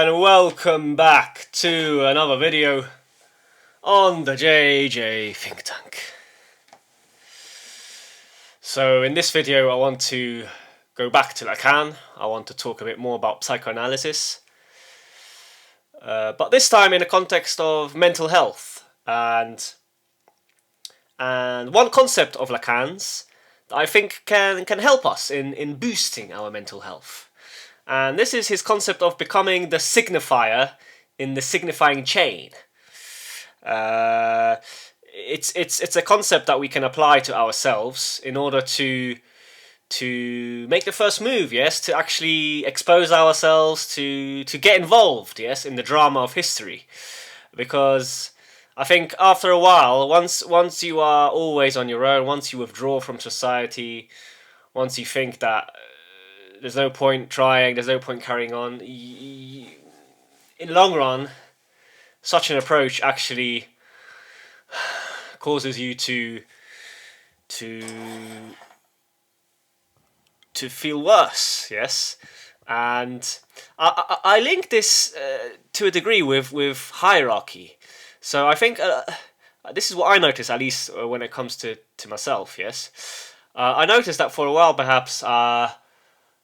and welcome back to another video on the JJ Think Tank. So in this video I want to go back to Lacan. I want to talk a bit more about psychoanalysis, but this time in the context of mental health and one concept of Lacan's that I think can help us in boosting our mental health. And this is his concept of becoming the signifier in the signifying chain. It's a concept that we can apply to ourselves in order to make the first move, yes, to actually expose ourselves, to get involved, yes, in the drama of history. Because I think after a while, once you are always on your own, once you withdraw from society, once you think that there's no point trying, there's no point carrying on, in the long run, such an approach actually causes you to feel worse, yes. And I link this to a degree with hierarchy. So I think this is what I notice, at least when it comes to myself, yes. I noticed that for a while perhaps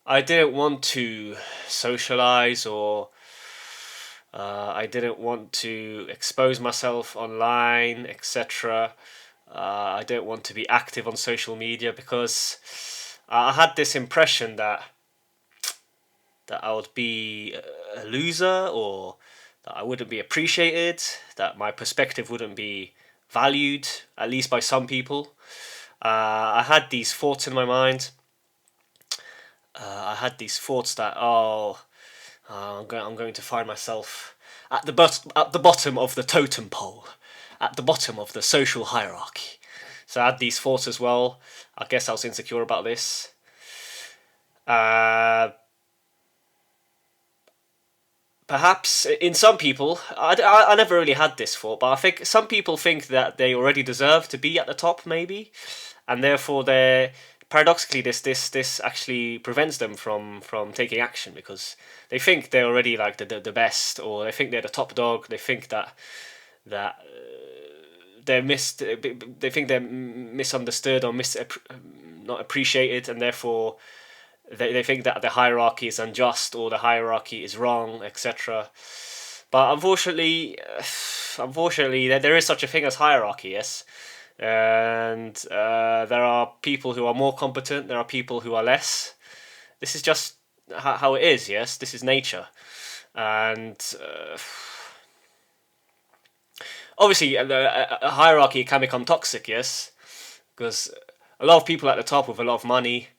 I didn't want to socialize, or I didn't want to expose myself online, etc. I didn't want to be active on social media because I had this impression that I would be a loser, or that I wouldn't be appreciated, that my perspective wouldn't be valued, at least by some people. I had these thoughts in my mind. I had these thoughts that I'm going to find myself at the bottom of the totem pole, at the bottom of the social hierarchy. So I had these thoughts as well. I guess I was insecure about this. Perhaps in some people, I never really had this thought, but I think some people think that they already deserve to be at the top, maybe, and therefore paradoxically, this actually prevents them from taking action, because they think they're already like the best, or they think they're the top dog. They think that they think they're misunderstood or not appreciated, and therefore they think that the hierarchy is unjust or the hierarchy is wrong, etc. But unfortunately, there is such a thing as hierarchy, yes. And there are people who are more competent, there are people who are less. This is just how it is, yes. This is nature. And obviously a hierarchy can become toxic, yes, because a lot of people at the top with a lot of money,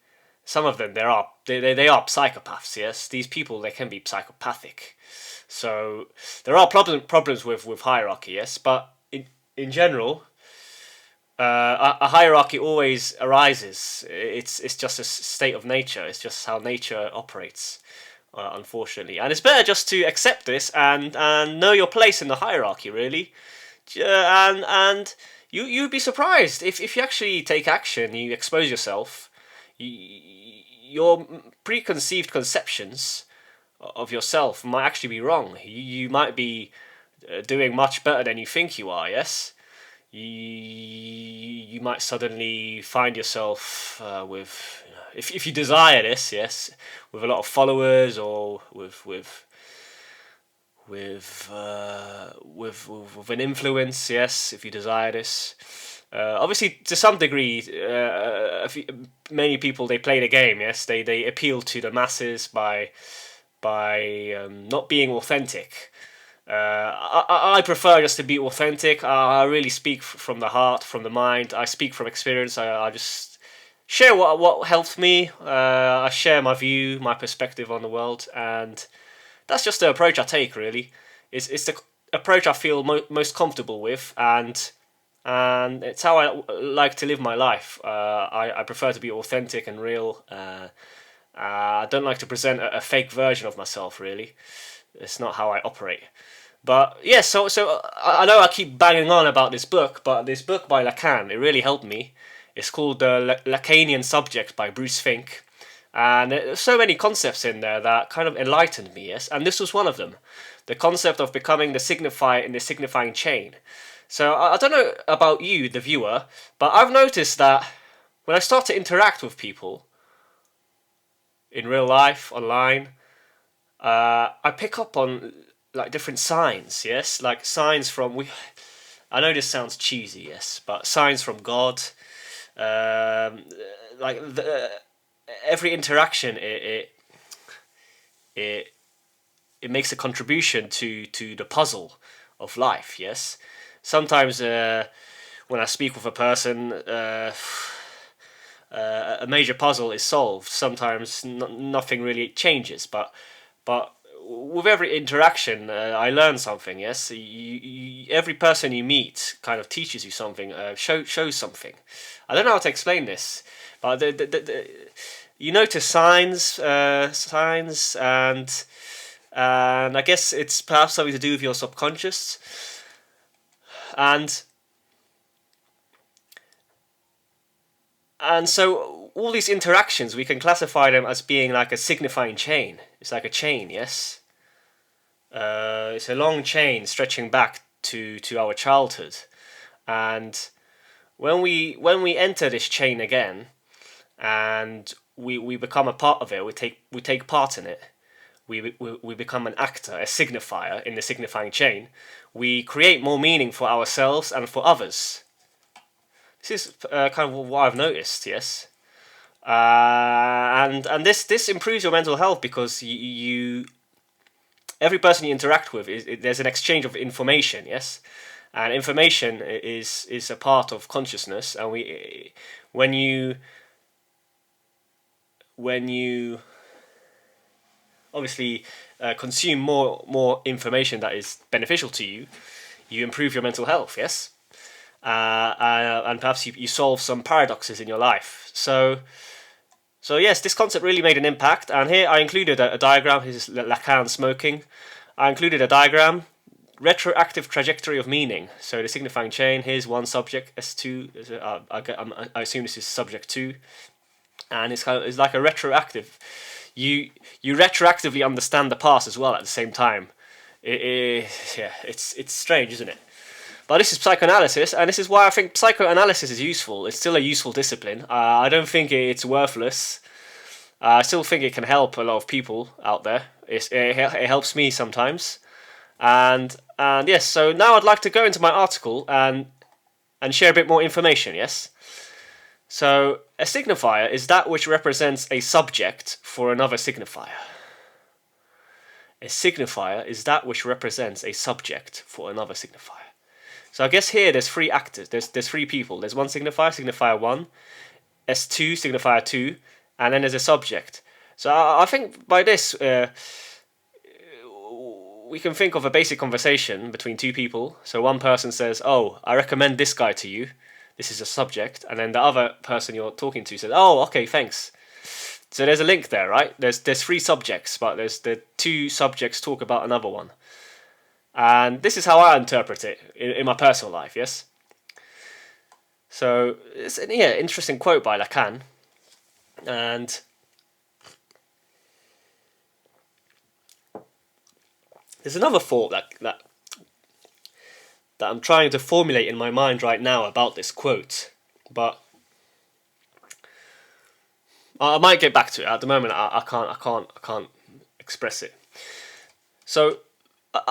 some of them they are psychopaths, yes. These people, they can be psychopathic. So there are problems with hierarchy, yes, but in general, a hierarchy always arises. It's just a state of nature. It's just how nature operates, unfortunately. And it's better just to accept this and know your place in the hierarchy, really. And you'd be surprised if you actually take action, you expose yourself. Your preconceived conceptions of yourself might actually be wrong. You might be doing much better than you think you are, yes? You might suddenly find yourself with, if you desire this, yes, with a lot of followers, or with an influence, yes, if you desire this. Obviously, to some degree, many people, they play the game, yes, they appeal to the masses by not being authentic. I prefer just to be authentic. I really speak from the heart, from the mind. I speak from experience. I just share what helped me. I share my view, my perspective on the world, and that's just the approach I take, really. It's the approach I feel most comfortable with, and it's how I like to live my life. I prefer to be authentic and real. I don't like to present a fake version of myself, really. It's not how I operate. But yeah, so I know I keep banging on about this book, but this book by Lacan, it really helped me. It's called The Lacanian Subject by Bruce Fink. And there's so many concepts in there that kind of enlightened me, yes? And this was one of them. The concept of becoming the signifier in the signifying chain. So I don't know about you, the viewer, but I've noticed that when I start to interact with people in real life, online, I pick up on like different signs, yes? Like signs from... I know this sounds cheesy, yes, but signs from God. Like every interaction, it makes a contribution to the puzzle of life. Yes, sometimes when I speak with a person, a major puzzle is solved. Sometimes nothing really changes, but with every interaction, I learn something. Yes, every person you meet kind of teaches you something, shows something. I don't know how to explain this, but you notice signs, and I guess it's perhaps something to do with your subconscious, and so all these interactions, we can classify them as being like a signifying chain. It's like a chain, yes. It's a long chain stretching back to our childhood, and when we enter this chain again, and we become a part of it, we take part in it. We become an actor, a signifier in the signifying chain. We create more meaning for ourselves and for others. This is kind of what I've noticed, yes. And this improves your mental health because every person you interact with there's an exchange of information, yes, and information is a part of consciousness, and when you obviously consume more information that is beneficial to you, you improve your mental health, yes, and perhaps you solve some paradoxes in your life. So yes, this concept really made an impact, and here I included a diagram. This is Lacan smoking. I included a diagram, retroactive trajectory of meaning. So the signifying chain, here's one subject, S2, I assume this is subject 2, and it's like a retroactive. You retroactively understand the past as well at the same time. It's strange, isn't it? But this is psychoanalysis, and this is why I think psychoanalysis is useful. It's still a useful discipline. I don't think it's worthless. I still think it can help a lot of people out there. It helps me sometimes. And yes, so now I'd like to go into my article and share a bit more information, yes? So, a signifier is that which represents a subject for another signifier. A signifier is that which represents a subject for another signifier. So I guess here there's three actors, there's three people. There's one signifier, signifier 1, S2, signifier 2, and then there's a subject. So I think by this, we can think of a basic conversation between two people. So one person says, "Oh, I recommend this guy to you. This is a subject," and then the other person you're talking to says, "Oh, okay, thanks." So there's a link there, right? There's three subjects, but there's the two subjects talk about another one. And this is how I interpret it in my personal life, yes? So it's an interesting quote by Lacan. And there's another thought that I'm trying to formulate in my mind right now about this quote, but I might get back to it. At the moment, I can't express it. So,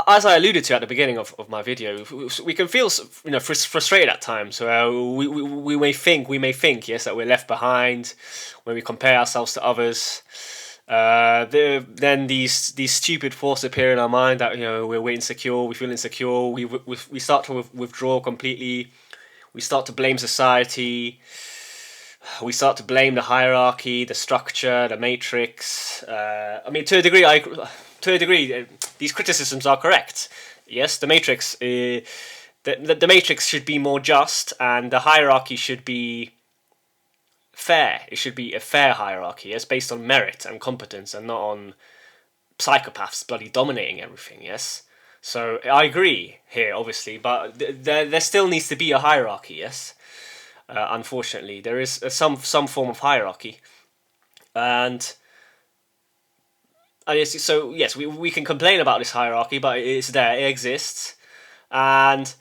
as I alluded to at the beginning of my video, we can feel frustrated at times. We may think yes, that we're left behind when we compare ourselves to others. Then these stupid thoughts appear in our mind that we're insecure, we feel insecure, we start to withdraw completely, we start to blame society, we start to blame the hierarchy, the structure, the matrix. I mean, to a degree, these criticisms are correct. Yes, the matrix, the matrix should be more just, and the hierarchy should be fair. It should be a fair hierarchy. It's based on merit and competence, and not on psychopaths bloody dominating everything. Yes, so I agree here, obviously, but there still needs to be a hierarchy. Yes, unfortunately, there is some form of hierarchy, And so yes, we can complain about this hierarchy, but it's there, it exists, and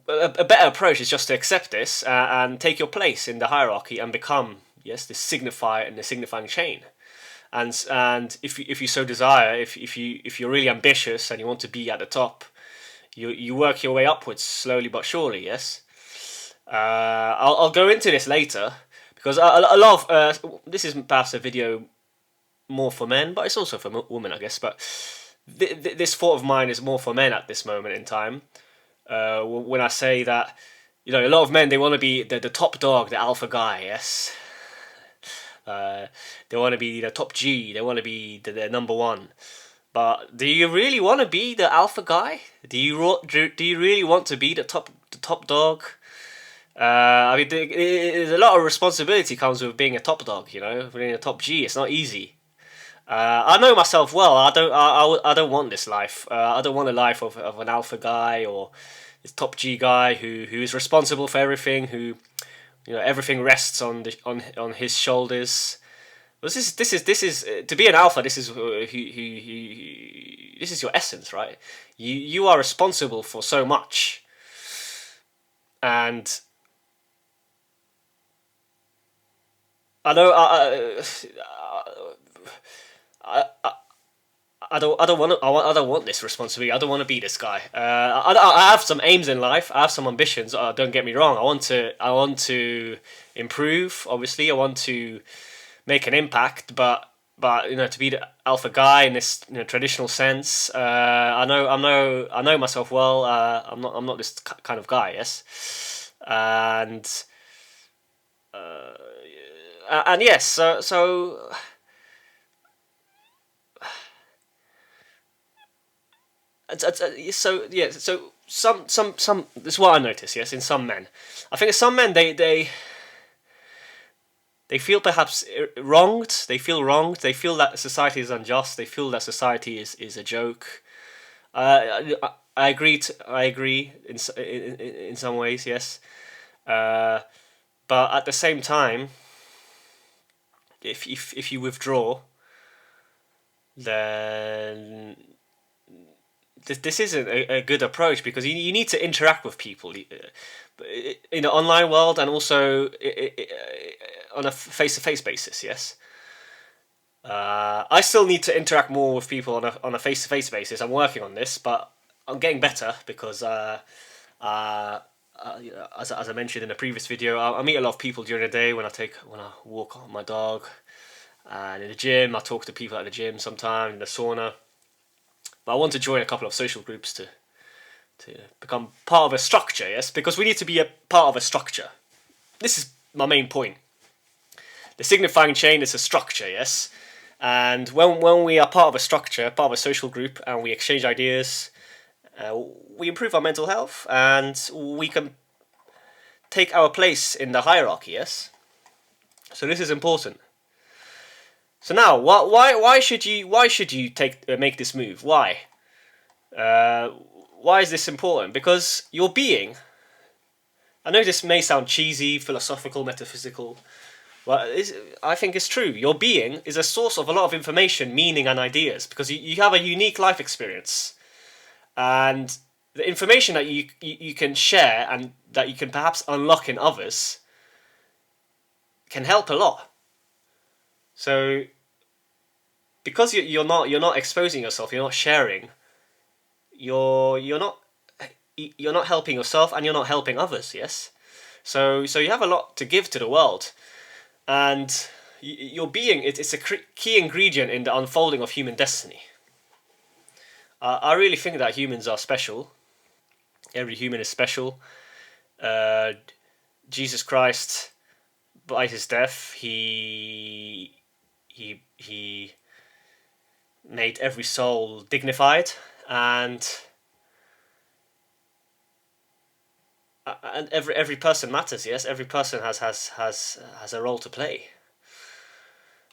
a better approach is just to accept this and take your place in the hierarchy and become, yes, the signifier in the signifying chain. And if you so desire, if you're really ambitious and you want to be at the top, you work your way upwards slowly but surely. Yes, I'll go into this later because a lot of this is perhaps a video more for men, but it's also for women, I guess. But this thought of mine is more for men at this moment in time. When I say that, a lot of men, they want to be the top dog, the alpha guy. Yes. They want to be the top G. They want to be the number one. But do you really want to be the alpha guy? Do you really want to be the top dog? I mean, there's a lot of responsibility comes with being a top dog. Being a top G. It's not easy. I know myself well. I don't want this life. I don't want a life of an alpha guy or this top G guy who is responsible for everything. Who everything rests on his shoulders. This is to be an alpha. This is this is your essence, right? You are responsible for so much, and I know I don't want this responsibility. I don't want to be this guy. I have some aims in life. I have some ambitions. Don't get me wrong. I want to improve. Obviously, I want to make an impact. But to be the alpha guy in this traditional sense, I know myself well. I'm not this kind of guy. Yes, and yes. So. So yeah, so some this is what I notice. Yes, in some men, I think some men they feel perhaps wronged. They feel wronged. They feel that society is unjust. They feel that society is a joke. I agree. I agree in some ways. Yes, but at the same time, if you withdraw, then this isn't a good approach because you need to interact with people in the online world and also on a face-to-face basis. Yes, I still need to interact more with people on a face-to-face basis. I'm working on this, but I'm getting better because as I mentioned in a previous video, I meet a lot of people during the day when I walk my dog, and in the gym I talk to people at the gym sometimes, in the sauna. But I want to join a couple of social groups to become part of a structure, yes? Because we need to be a part of a structure. This is my main point. The signifying chain is a structure, yes? And when we are part of a structure, part of a social group, and we exchange ideas, we improve our mental health, and we can take our place in the hierarchy, yes? So this is important. So now, why should you make this move? Why? Why is this important? Because your being. I know this may sound cheesy, philosophical, metaphysical, but I think it's true. Your being is a source of a lot of information, meaning, and ideas because you have a unique life experience, and the information that you can share and that you can perhaps unlock in others can help a lot. So, because you're not exposing yourself, you're not sharing, you're not helping yourself and you're not helping others. Yes, so you have a lot to give to the world, and your being it's a key ingredient in the unfolding of human destiny. I really think that humans are special. Every human is special. Jesus Christ, by his death, he made every soul dignified, and every person matters. Yes, every person has a role to play.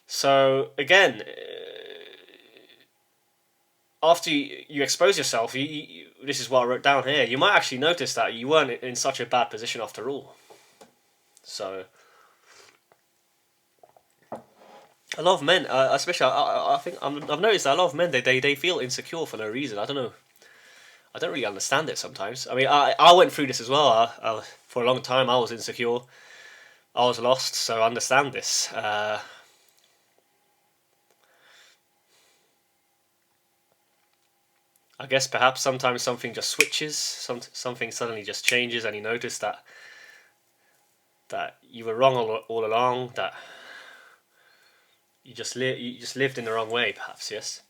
So again, after you expose yourself, this is what I wrote down here. You might actually notice that you weren't in such a bad position after all. So A lot of men, especially I think I've noticed that a lot of men they feel insecure for no reason. I don't know. I don't really understand it sometimes. I mean, I went through this as well. For a long time, I was insecure. I was lost, so I understand this. I guess perhaps sometimes something just switches, something suddenly just changes, and you notice that you were wrong all along. That you just lived in the wrong way, perhaps. Yes.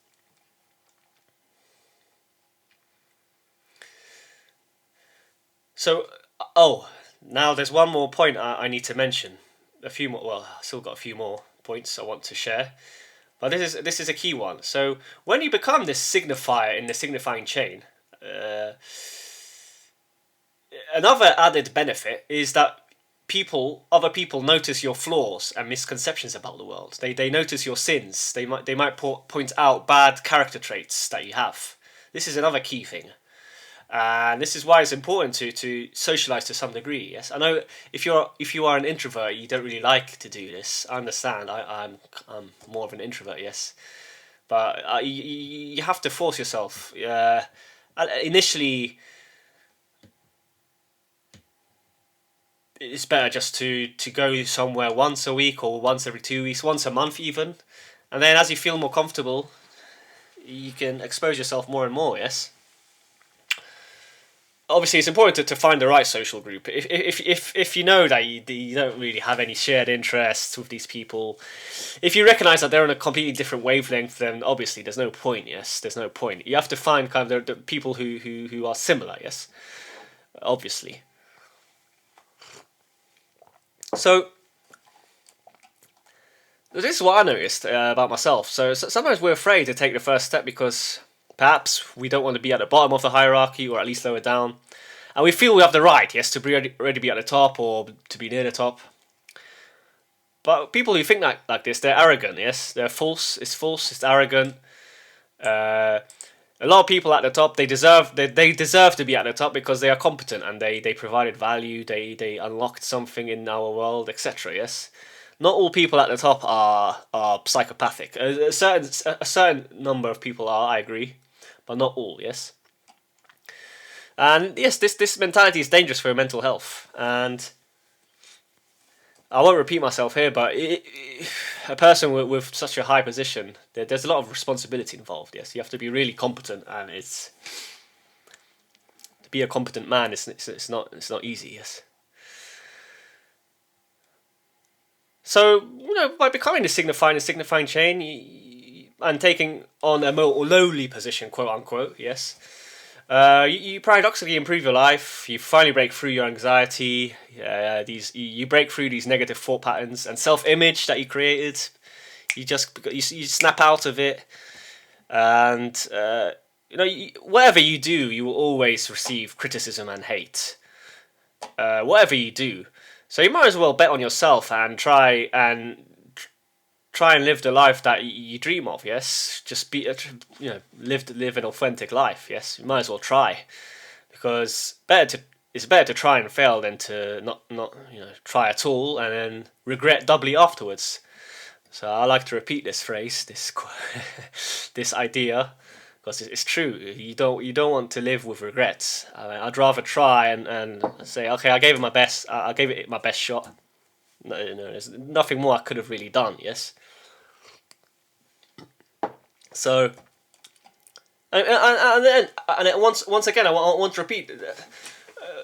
So, oh, now there's one more point I need to mention. A few more. Well, I still got a few more points I want to share. But this is a key one. So when you become this signifier in the signifying chain, uh, another added benefit is that other people notice your flaws and misconceptions about the world. They notice your sins. They might point out bad character traits that you have. This is another key thing. And this is why it's important to socialize to some degree. Yes, I know if you are an introvert, you don't really like to do this. I understand. I'm more of an introvert. Yes, but you have to force yourself. Initially, it's better just to go somewhere once a week or once every 2 weeks, once a month even, and then as you feel more comfortable, you can expose yourself more and more. Yes. Obviously it's important to find the right social group. If you know that you don't really have any shared interests with these people, if you recognize that they're on a completely different wavelength, then obviously there's no point. Yes, there's no point. You have to find kind of the people who are similar. Yes, obviously. So this is what I noticed about myself. So sometimes we're afraid to take the first step because perhaps we don't want to be at the bottom of the hierarchy or at least lower down. And we feel we have the right, yes, to be ready to be at the top or to be near the top. But people who think like this, they're arrogant, yes? They're false, it's arrogant. Uh, a lot of people at the top, they deserve to be at the top because they are competent and they provided value, they unlocked something in our world, etc., yes? Not all people at the top are psychopathic. A certain number of people are, I agree, but not all, yes? And yes, this mentality is dangerous for your mental health. And I won't repeat myself here, but a person with such a high position, there's a lot of responsibility involved. Yes, you have to be really competent, and it's to be a competent man. It's not easy. Yes. So by becoming the signifying chain, and taking on a more lowly position, quote unquote, yes, you paradoxically improve your life. You finally break through your anxiety. You break through these negative thought patterns and self-image that you created. You snap out of it, and whatever you do, you will always receive criticism and hate. Whatever you do, so you might as well bet on yourself and try and live the life that you dream of. Yes, just live an authentic life. Yes, you might as well try, because it's better to try and fail than to not try at all and then regret doubly afterwards. So I like to repeat this phrase, this this idea, because it's true. You don't want to live with regrets. I'd rather try and say, okay, I gave it my best. I gave it my best shot. No, there's nothing more I could have really done. Yes. So, and once again, I want to repeat.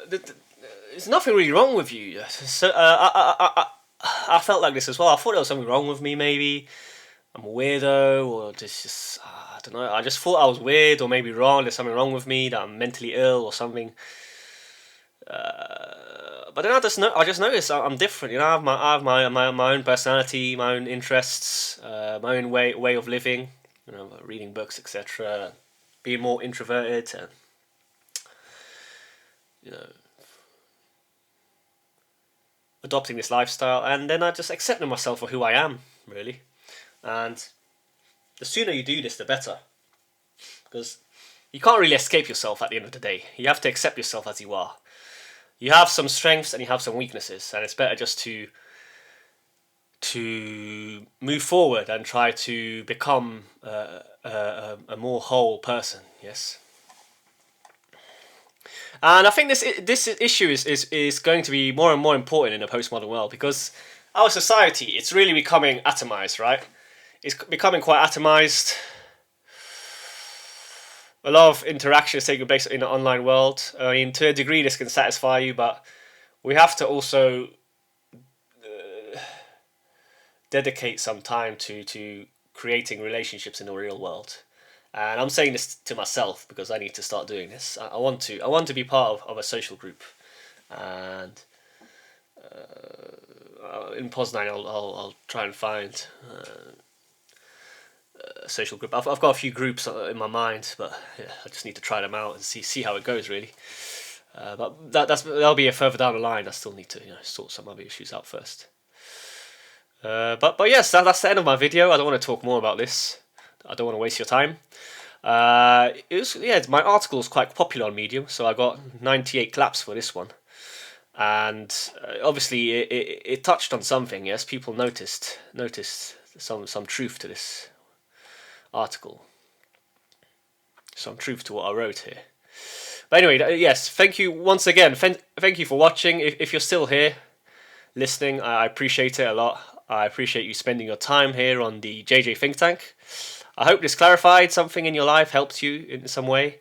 There's nothing really wrong with you. So I felt like this as well. I thought there was something wrong with me. Maybe I'm a weirdo, or just I don't know. I just thought I was weird, or maybe wrong. There's something wrong with me, that I'm mentally ill or something. But then I just noticed I'm different. I have my own personality, my own interests, my own way of living. Reading books, etc. Being more introverted, and you know, adopting this lifestyle, and then I just accepted myself for who I am, really. And the sooner you do this, the better, because you can't really escape yourself at the end of the day. You have to accept yourself as you are. You have some strengths and you have some weaknesses, and it's better just to move forward and try to become a more whole person. Yes. And I think this issue is going to be more and more important in a postmodern world, because our society, it's really becoming atomized, right? It's becoming quite atomized. A lot of interaction is taking place in the online world. I mean, to a degree, this can satisfy you, but we have to also dedicate some time to creating relationships in the real world. And I'm saying this to myself because I need to start doing this. I want to be part of a social group, and in Poznan I'll try and find a social group. I've got a few groups in my mind, but yeah, I just need to try them out and see how it goes really. But that'll be a further down the line. I still need to sort some other issues out first. But yes, that's the end of my video. I don't want to talk more about this. I don't want to waste your time. My article is quite popular on Medium, so I got 98 claps for this one, and obviously it touched on something. Yes, people noticed some truth to this article, some truth to what I wrote here. But anyway, yes, thank you once again. Thank you for watching. If you're still here listening, I appreciate it a lot. I appreciate you spending your time here on the JJ Think Tank. I hope this clarified something in your life, helped you in some way.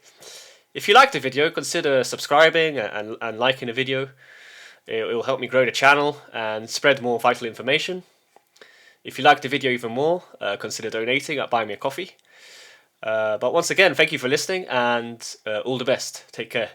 If you liked the video, consider subscribing and liking the video. It will help me grow the channel and spread more vital information. If you like the video even more, consider donating at Buy Me a Coffee. But once again, thank you for listening, and all the best. Take care.